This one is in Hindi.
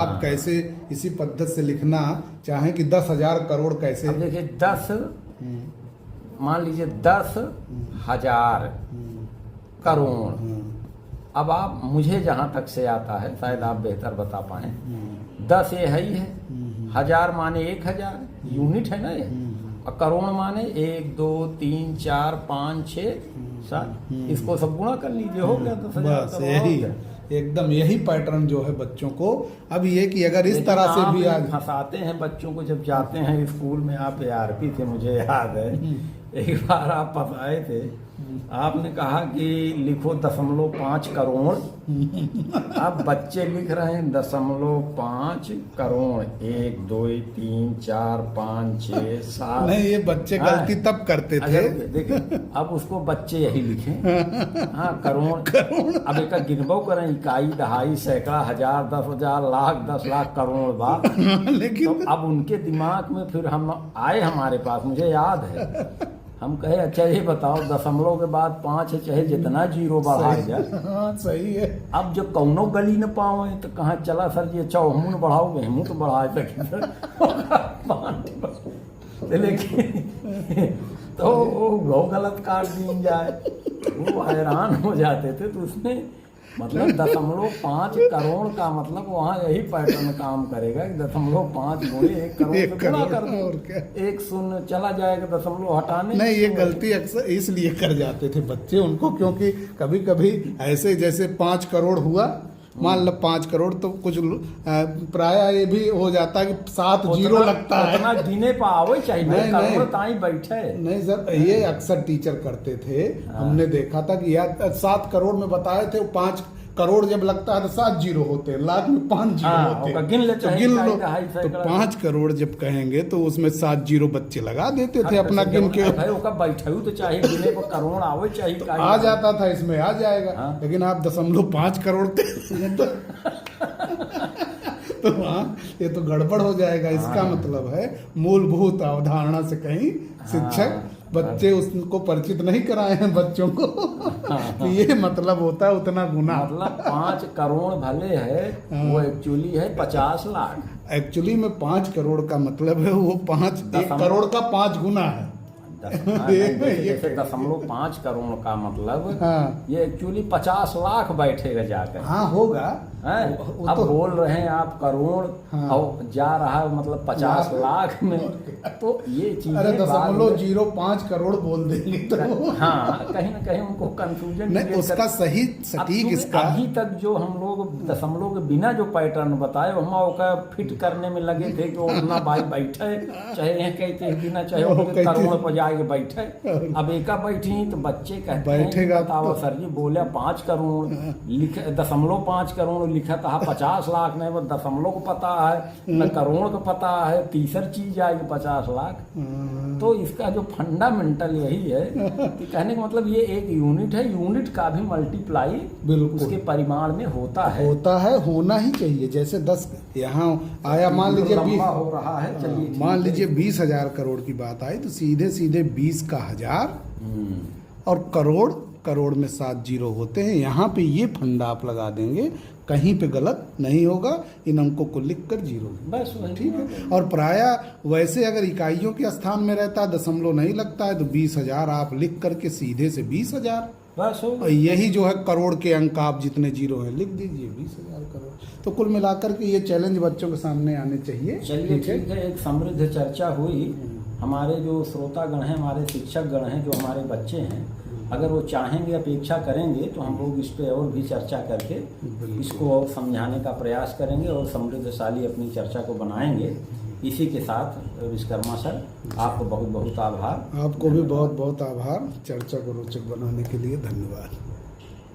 आप कैसे इसी पद्धति से लिखना चाहें कि 10,000 करोड़ कैसे? अब देखिए 10 मान लीजिए 10,000 करोड़। अब आप मुझे जहां तक से आता है शायद आप बेहतर बता पाए। 10 ये है ही है, 1000 माने 1000 यूनिट है ना ये, और करोड़ माने 1 2 3 4 5 6 7, इसको सब गुणा कर लीजिए, हो गया 10,000। बस यही एकदम यही पैटर्न जो है बच्चों को। अब ये कि अगर इस तरह से भी आज फंसाते हैं बच्चों को जब जाते हैं स्कूल में। आप ARP थे, मुझे याद है एक बार आप फंसाए थे। आपने कहा कि लिखो 0.5 करोड़। अब बच्चे लिख रहे हैं 0.5 करोड़, 1 2 3 4 5 6 7। नहीं, ये बच्चे गलती तब करते थे। देखिए अब उसको बच्चे यही लिखें। हाँ करोड़। अब एक गिनबो करें, इकाई दहाई सैकड़ा हजार 10,000 लाख 10 लाख करोड़ बात। लेकिन तो अब उनके दिमाग में फिर हम आए हमारे पास, मुझे याद है। हम कहे अच्छा ये बताओ दशमलव के बाद 5 है, चाहे जितना जीरो बढ़ाया जाए। हाँ सही है। अब जब कौनो गली न पाओ तो कहाँ चला सर जी, अच्छा हमून बढ़ाओगे, हमू तो बढ़ाए लेकिन तो वो गलत काट दी जाए, वो हैरान हो जाते थे। तो उसमें मतलब 0.5 करोड़ का मतलब वहाँ यही पैटर्न काम करेगा कि 0.5 गुणे 1 करोड़ से गुणा कर दो, 1 शून्य चला जाएगा, दशमलव हटाने। नहीं, ये गलती अक्सर इसलिए कर जाते थे बच्चे उनको, क्योंकि कभी कभी ऐसे जैसे 5 करोड़ हुआ, मान लो 5 करोड़, तो कुछ प्राय ये भी हो जाता है कि 7 जीरो लगता है। उतना गिने पावे चाहिए, नहीं ताई बैठे। नहीं सर, ये अक्सर टीचर करते थे। हमने देखा था कि यार 7 करोड़ में बताए थे, 5 करोड़ जब लगता है तो 7 जीरो होते हैं, लाख में 5 जीरो होते हैं। गिन ले, तो गिन लो, तो 5 करोड़ जब कहेंगे तो उसमें 7 जीरो बच्चे लगा देते थे अपना गिन के। बैठे तो चाहिए गिने को करोड़ आवे चाहिए, आ जाता था, इसमें आ जाएगा। लेकिन आप 0.5 करोड़ तो हाँ, ये तो गड़बड़ हो जाएगा। इसका मतलब है मूलभूत अवधारणा से कहीं शिक्षक बच्चे उसको परिचित नहीं कराए हैं बच्चों को कि ये मतलब होता है उतना गुना। मतलब 5 करोड़ भले है, वो एक्चुअली है 50 लाख। एक्चुअली में 5 करोड़ का मतलब है वो 1 करोड़ का 5 गुना है। जैसे 0.5 करोड़ का मतलब ये एक्चुअली 50 लाख बैठेगा जाकर। हाँ होगा। अब तो बोल रहे हैं आप करोड़, और जा रहा है मतलब 50 लाख में। तो ये चीज 0.05 करोड़ बोल देंगे तो हाँ कहीं ना कहीं उनको कंफ्यूजन नहीं, उसका सही सटीक इसका अभी तक जो हम लोग दशमलव के बिना जो पैटर्न बताए हम उसका फिट करने में लगे थे कि अपना भाई बैठे, चाहे यहाँ कहते बिना चाहे करोड़ पर जाके बैठे। अब एका बैठी तो बच्चे कहते बैठेगा बताओ सर जी बोले 5 करोड़ लिखे, 0.5 करोड़ लिखा था, 50 लाख नहीं, वो दशमलव को पता है न करोड़ को पता है, तीसरी चीज आएगी 50 लाख। तो इसका जो फंडामेंटल यही है कि कहने का मतलब ये एक यूनिट है, यूनिट का भी मल्टीप्लाई उसके परिमाण में होता है, होना ही चाहिए। जैसे 10 यहाँ आया, मान लीजिए 20 हो रहा है, चलिए मान लीजिए 20,000 करोड़ की बात आई तो सीधे सीधे 20 का 1000 और करोड़ में 7 जीरो होते हैं। यहाँ पे ये फंडा आप लगा देंगे, कहीं पे गलत नहीं होगा। इन अंकों को लिख कर जीरो, बस ठीक है। और प्राय वैसे अगर इकाइयों के स्थान में रहता है, दशमलव नहीं लगता है, तो 20,000 आप लिख करके सीधे से 20,000 बस हो। यही जो है करोड़ के अंक आप जितने जीरो हैं लिख दीजिए, 20,000 करोड़। तो कुल मिलाकर के ये चैलेंज बच्चों के सामने आने चाहिए। चलिए ठीक है, एक समृद्ध चर्चा हुई। हमारे जो श्रोतागण हैं, हमारे शिक्षक गण हैं, जो हमारे बच्चे हैं, अगर वो चाहेंगे, अपेक्षा करेंगे तो हम लोग इस पे और भी चर्चा करके इसको और समझाने का प्रयास करेंगे और समृद्धशाली अपनी चर्चा को बनाएंगे। इसी के साथ विश्वकर्मा सर, आपको बहुत बहुत आभार। आपको भी बहुत बहुत आभार। चर्चा को रोचक बनाने के लिए धन्यवाद।